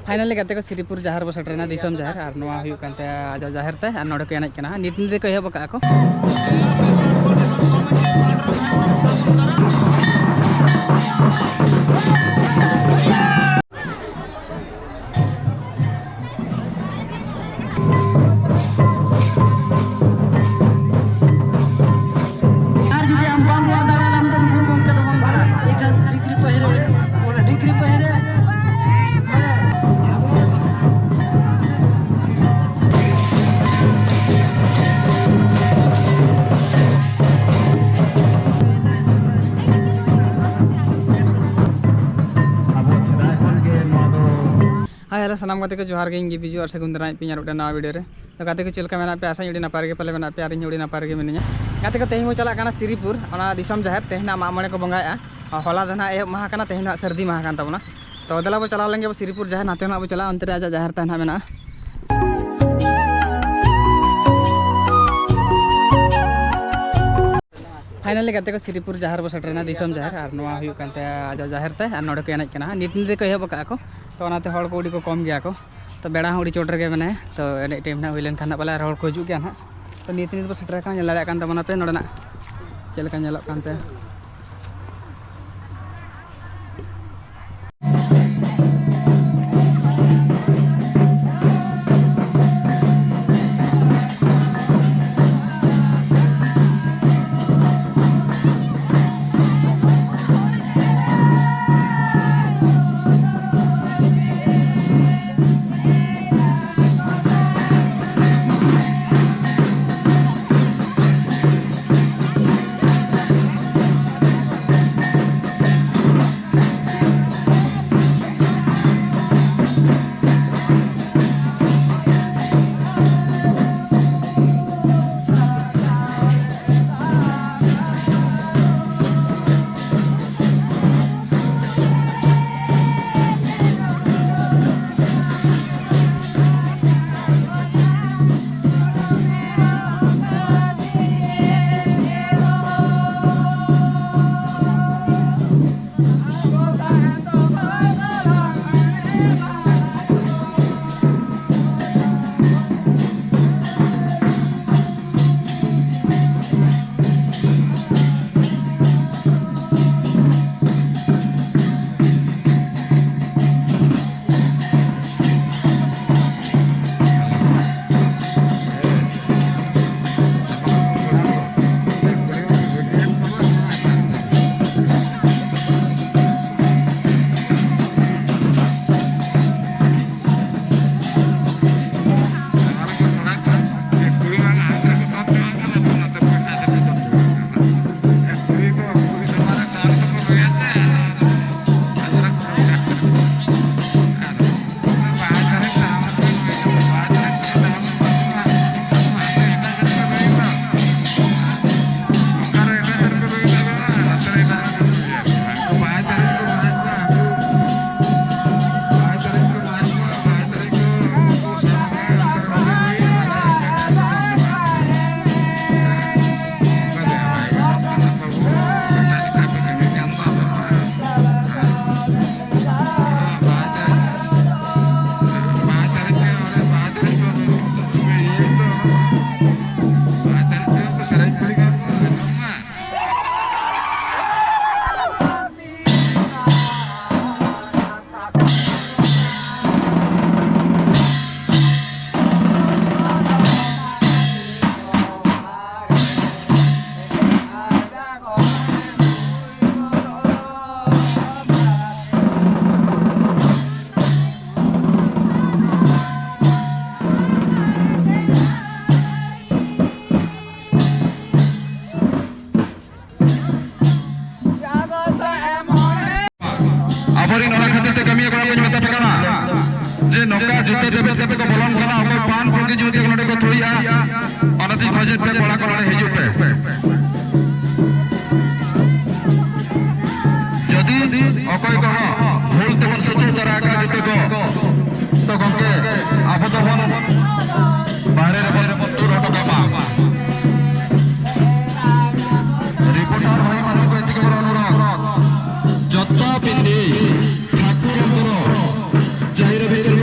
finally गाते को श्रीपुर जहार बो सेटरना दिसम जहार और नोआ हुयु कानते आजा जहार ते और नोडे को एनज कना नित नित को एहब का को हेलो सामान गाते को जोहार गे इंगे बिजू और सगुन दाराय पे यार नवा वीडियो रे तो गाते को चलका मेना पे आशा उडी नापार गे पले मेना पे आरिन उडी नापार गे मिनिया गाते को तेहिं चला काना श्रीपुर ओना दिसम जहार तेहना मामणे को बंगाया होला दना ए माह काना तेहना सर्दी माह कान तबना तो दला बो चला लेंगे श्रीपुर जहार नाते ना बो चला अंतरे आजा जहार तेहना मेना फाइनली गाते को श्रीपुर जहार बो सेटरना दिसम जहार और नोआ हुयु कानते आजा जहार ते और नोडे को एनज कना नित नित को एहब का को तो ओनाते हड़ को उडी को कम गया को तो बेड़ा उडी चोटर के मने तो एने टाइम ना हुइलेन खाना बाला हड़ को हिजु गया ना तो नित नित बो सेटर का नेला कान तबना पे नोडना चलका नेला कानते नौका जुते देबे कते को बोलन कना ओके पान पुगी जुते नोडे को थोइया अनसी खोजे पे बड़ा को नोडे हिजु पे जदी ओकय को भूल तबन सतु दरा का जुते को तो गके आबो तो बन बाहरे रे बन दूर हटो का रिपोर्टर भाई मानु को एति के बड़ अनुरोध जत्ता पिंदी ठाकुर जहिर भीतर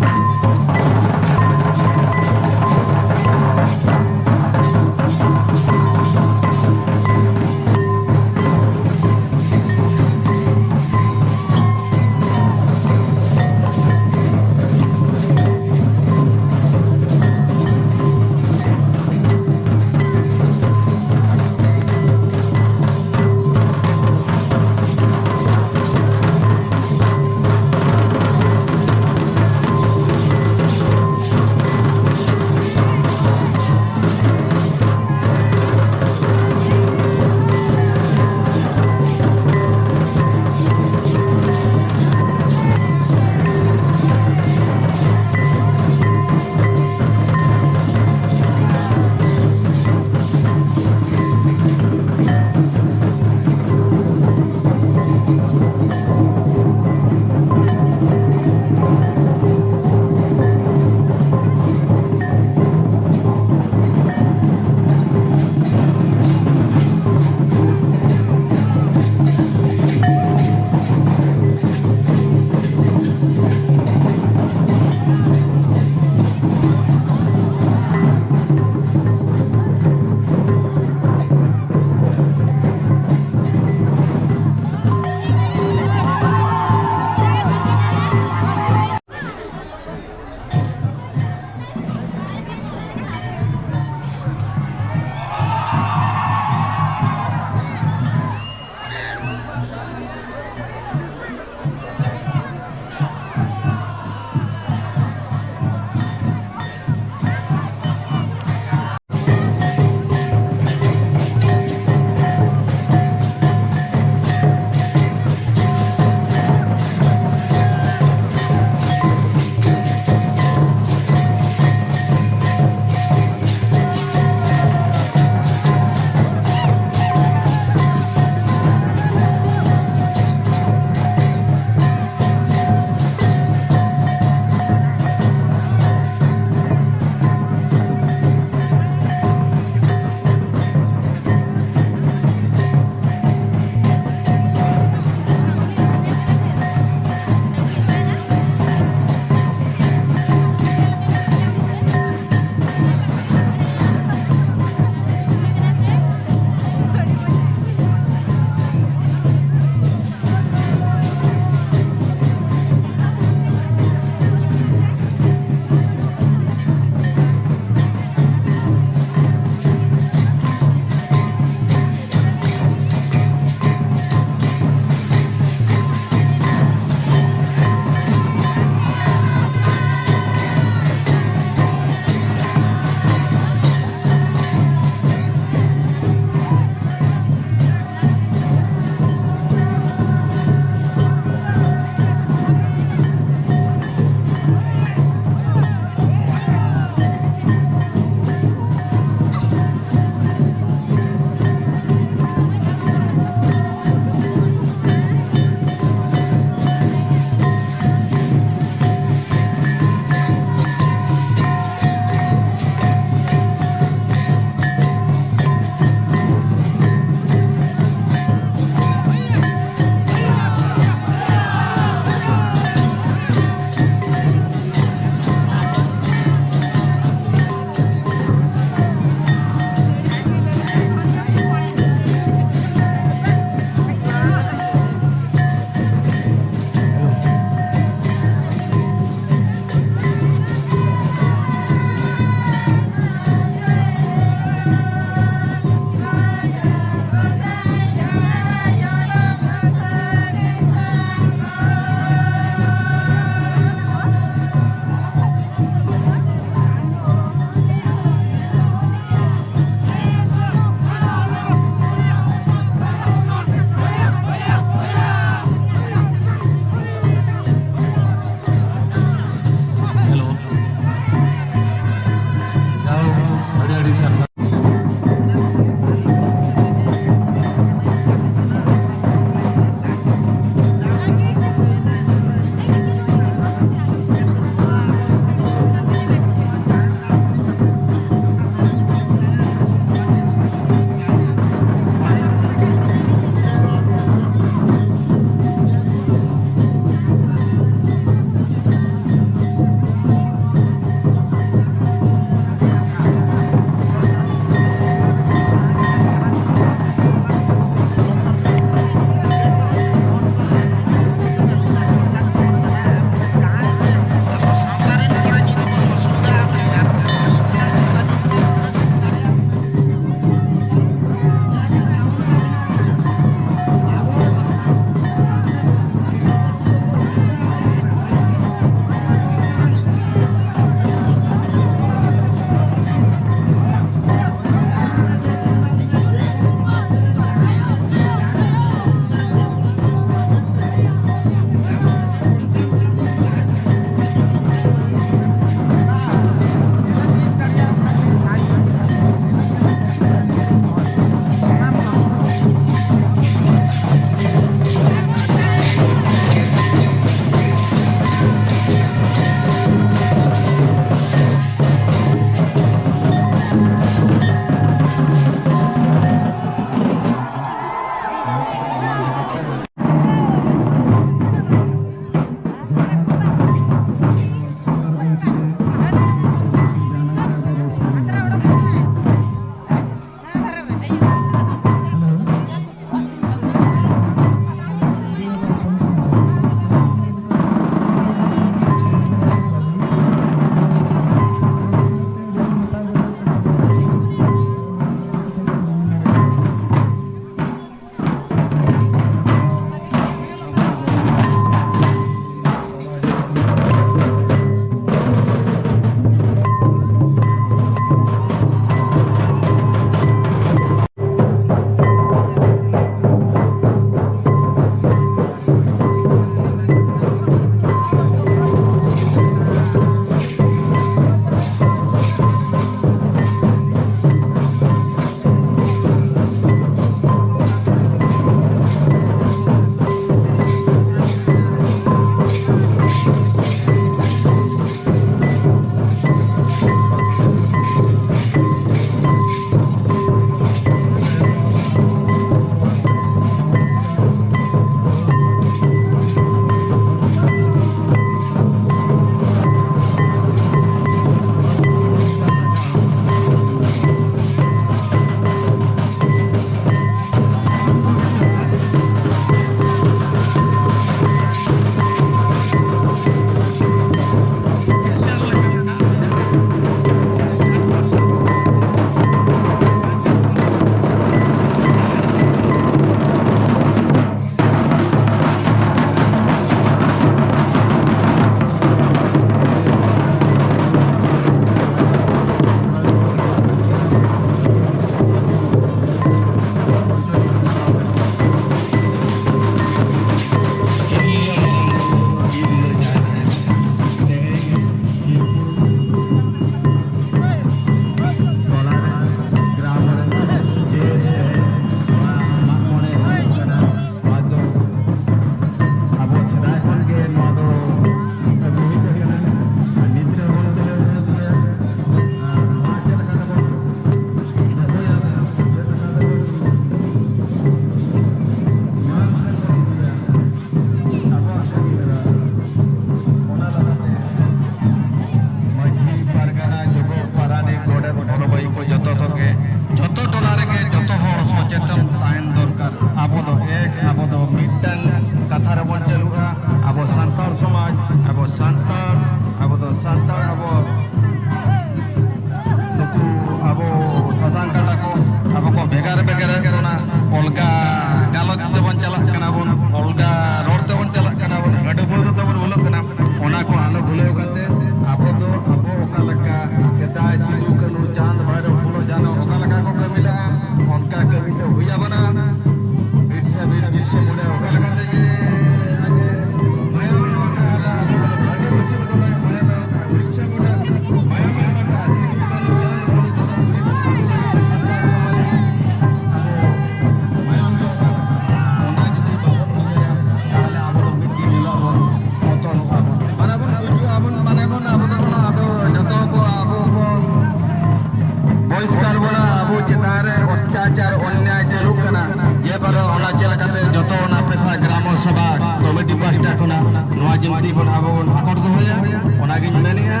ᱱᱚᱣᱟ ᱡᱤᱱᱛᱤ ᱵᱚᱱ ᱟᱵᱚ ᱵᱚᱱ ᱟᱠᱚᱴ ᱫᱚᱦᱚᱭᱟ ᱚᱱᱟᱜᱤᱧ ᱢᱮᱱᱮᱜᱼᱟ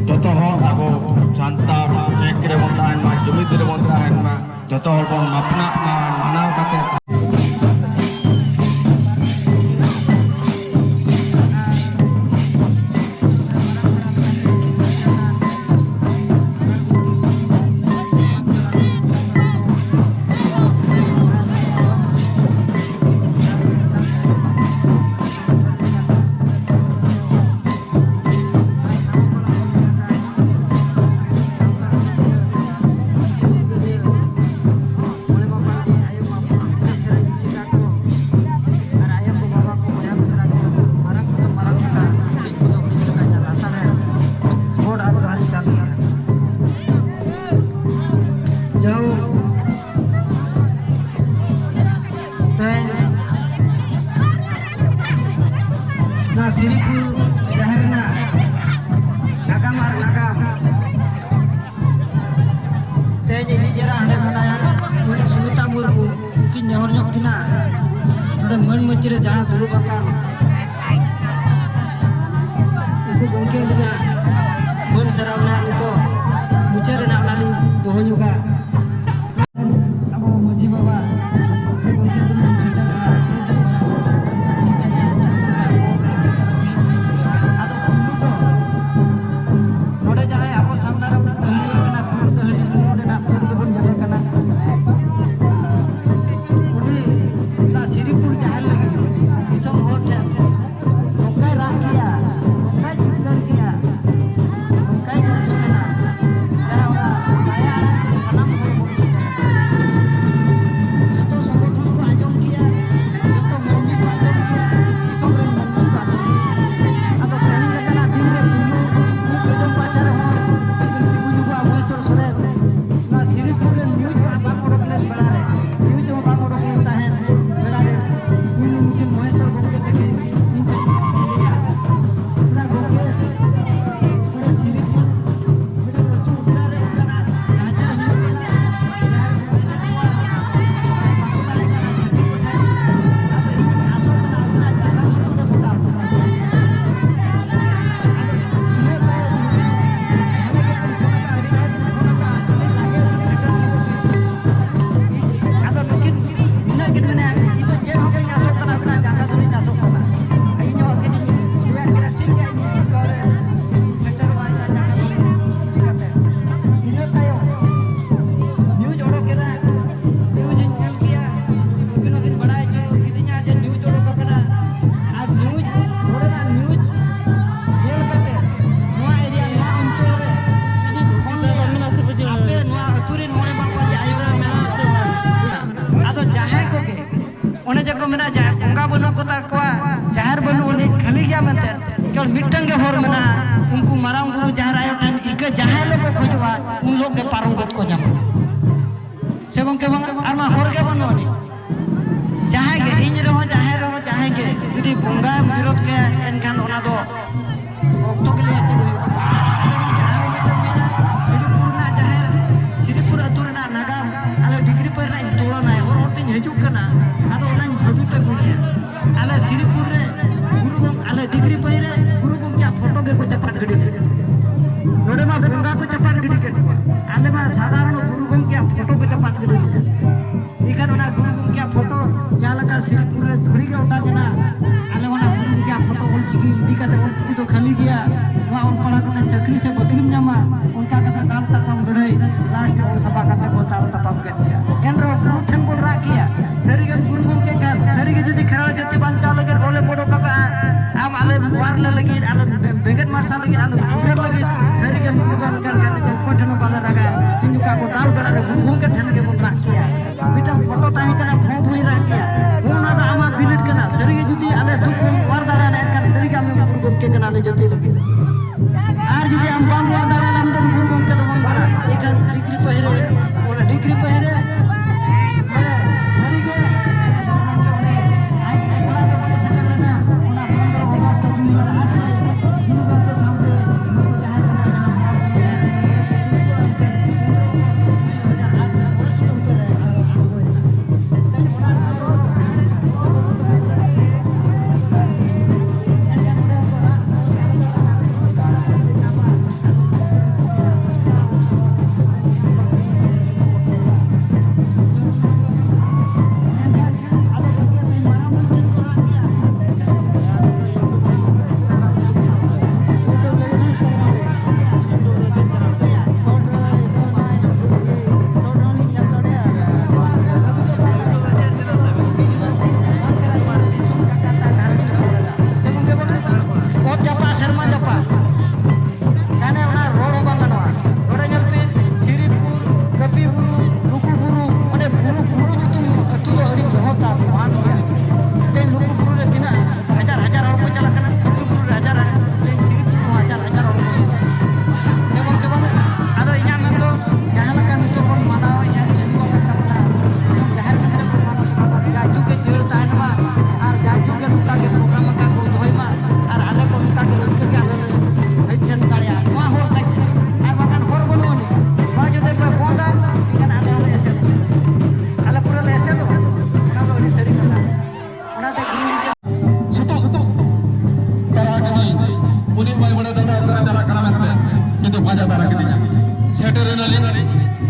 joto hor abo santar ek rebon tahan ma jumit rebon tahan ma joto hor bon mapna manaw kate जहाँ दुरुप आकार itu gongke juga bon sarawna itu mucar nak lalu doh juga abo moji baba node jahe abo samna ra kena node nak bon jahe kana uni la siripur jahe lagi isom hotel okai rakia jahar banu ni khali gya mante kal mittang ge hor mena unku marang guru jahar ayo tan ike jahar lo ko khojwa un log ge parong got ko jam se gongke bang arma hor ge banu ni jahar ge in jahar ge judi bonga birot ke enkan ona do okto ke liye siripur atur na naga ala degree per na tola na hor tin hejuk kana ado ona bhabita guya ala siripur re guru gong ala degree per re guru gong kya photo ge ko chapat gidi node ma bonga ko chapat gidi ke ale ma sadharan guru gong kya photo ko chapat gidi ikan ona guru gong kya photo jalaka siripur re dhuri ge uta jena ale ona guru gong kya photo ol chiki idikate ol chiki to khali gya wa on pala ko chakri se badlim nyama unka kata kal tapam gadai last on sabha kata ko tal tapam ke dia enro prutham bol rakia sari ge guru gong ke kan sari ge jodi khara jati bancha lage ole podo kaka am ale war le lagi ale beget marsa lagi ale usar lagi sari ge guru gong kan kan ko jano pala raga tinju ka ko tal gada re guru gong ke than ge bol rakia bita photo tahi kana phom hui rakia ona da ama bilit kana sari ge jodi ale duk war dara na kan sari ge am guru gong ke kana le jati lagi ar jodi am bang war dara lam to guru gong ke to bang bara ikan degree pahire ona degree pahire ᱯᱟᱸᱡᱟ ᱛᱟᱨᱟ ᱠᱤᱫᱤᱧᱟ ᱥᱮᱴᱮᱨᱮᱱᱟᱞᱤᱧ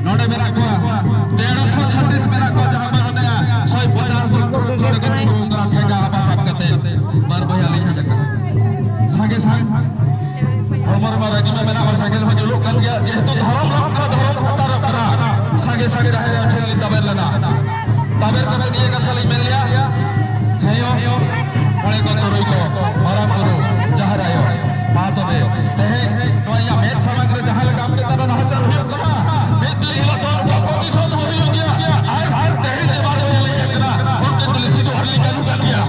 ᱱᱚᱰᱮ ᱢᱮᱱᱟᱜ ᱠᱚᱣᱟ 1336 ᱢᱮᱱᱟᱜ ᱠᱚᱣᱟ ᱡᱟᱦᱟᱸ ᱵᱟᱝ ᱚᱸᱰᱮ 150 ᱱᱚᱰᱮ ᱠᱚ ᱫᱩᱲᱩᱵ ᱠᱟᱱᱟ ᱴᱷᱮᱸᱜᱟ ᱦᱟᱯᱟ ᱥᱟᱵ ᱠᱟᱛᱮ ᱵᱟᱨ ᱵᱚᱭᱦᱟ ᱞᱤᱧ ᱦᱮᱡ ᱟᱠᱟᱱᱟ ᱥᱟᱸᱜᱮ ᱥᱟᱸᱜᱮ ᱦᱚᱲᱢᱚ ᱨᱮᱢᱟ ᱨᱟᱹᱜᱤᱢᱟ ᱢᱮᱱᱟᱜᱼᱟ ᱥᱟᱸᱜᱮ ᱦᱚᱸ ᱡᱩᱞᱩᱜ ᱠᱟᱱ ᱜᱮᱭᱟ ᱡᱮᱦᱮᱛᱩ ᱫᱷᱚᱨᱚᱢ ᱦᱟᱛᱟᱨᱚᱜ ᱠᱟᱱᱟ ᱥᱟᱸᱜᱮ ᱥᱟᱸᱜᱮ ᱡᱟᱦᱮᱨ ᱴᱷᱮᱱ ᱞᱤᱧ ᱛᱟᱵᱮᱨ ᱞᱮᱱᱟ ᱛᱟᱵᱮᱨ ᱠᱟᱛᱮ ᱱᱤᱭᱟᱹ ᱠᱟᱛᱷᱟ ᱞᱤᱧ ᱢᱮᱱ ᱞᱮᱭᱟ ᱦᱮᱸᱭᱚ ᱢᱚᱬᱮ ᱠᱚ ᱛᱩᱨᱩᱭ ᱠᱚ ᱢᱟᱨᱟᱝ ᱵᱩᱨᱩ ᱡᱟᱦᱮᱨ ᱟᱭᱳ ᱢᱟ ᱛᱚᱵᱮ ᱛᱮᱦᱮᱧ ᱱᱚᱣᱟ ᱤᱧᱟᱹᱜ ᱢᱮᱫ ᱥᱟᱢᱟᱝ ᱨᱮ ᱡᱟᱦᱟᱸ ᱞᱮᱠᱟ ᱟᱯᱮ ᱛᱟᱨᱟ ᱱᱟᱦᱟᱪᱟᱨ ᱦᱩᱭᱩᱜ ᱠᱟᱱᱟ ᱢᱤᱫ ᱫᱤᱱ ᱦᱤᱞᱳᱜ ᱫᱚ ᱱᱚᱣᱟ ᱯᱨᱚᱛᱤᱥᱳᱫᱷ ᱦᱚᱸ ᱦᱩᱭᱩᱜ ᱜᱮᱭᱟ ᱟᱨ ᱛᱮᱦᱮᱧ ᱡᱮ ᱵᱟᱨ ᱵᱚᱭᱦᱟ ᱞᱤᱧ ᱦᱮᱡ ᱠᱟᱱᱟ ᱩᱱᱠᱤᱱ ᱫᱚ ᱥᱤᱫᱩ ᱦᱚᱲ ᱞᱤᱧ ᱟᱹᱜᱩ ᱠᱟᱜ ᱜᱮᱭᱟ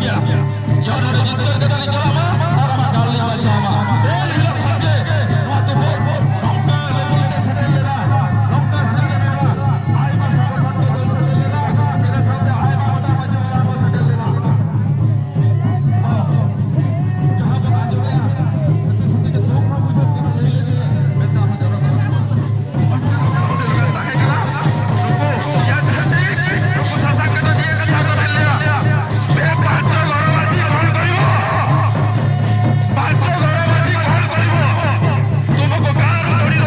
ᱡᱚᱱ ᱱᱚᱰᱮ ᱡᱤᱛᱠᱟᱹᱨ ᱠᱟᱛᱮ ᱞᱤᱧ ᱪᱟᱞᱟᱜ ᱢᱟ ᱟᱨ ᱟᱢᱟᱜ ᱜᱟᱲ ᱞᱤᱧ ᱵᱟᱧᱪᱟᱣ ᱢᱟ ᱩᱱ ᱦᱤᱞᱳᱜ ᱠᱷᱚᱱ ᱜᱮ ᱱᱚᱣᱟ ᱛᱩᱯᱩᱫ ᱱᱚᱝᱠᱟ ᱞᱮᱵᱮᱞ ᱞᱮ ᱥᱮᱴᱮᱨ ᱞᱮᱱᱟ ᱱᱚᱝᱠᱟ ᱥᱮᱴᱮᱨ ᱞᱮᱱᱟ ᱟᱭᱢᱟ ᱥᱚᱝᱜᱚᱴᱷᱚᱱ ᱠᱚ ᱥᱮᱴᱮᱨ ᱞᱮᱱᱟ ᱤᱱᱟᱹ ᱥᱟᱶᱛᱮ ᱟᱭᱢᱟ ᱜᱚᱴᱟ ᱢᱟᱺᱡᱷᱤ ᱵᱟᱵᱟ ᱠᱚ ᱥᱮᱴᱮᱨ ᱞᱮᱱᱟ जहाँ पर आज हो गया तो जो दो का मुझे करना चाहिए मैं तो हम जरूर करूँगा रुको क्या चाहते रुको शासन का तो ये का साथ में लिया मैं पांचों गौरवादी कॉल करियो तुमको कार थोड़ी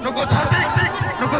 रुको छाती रुको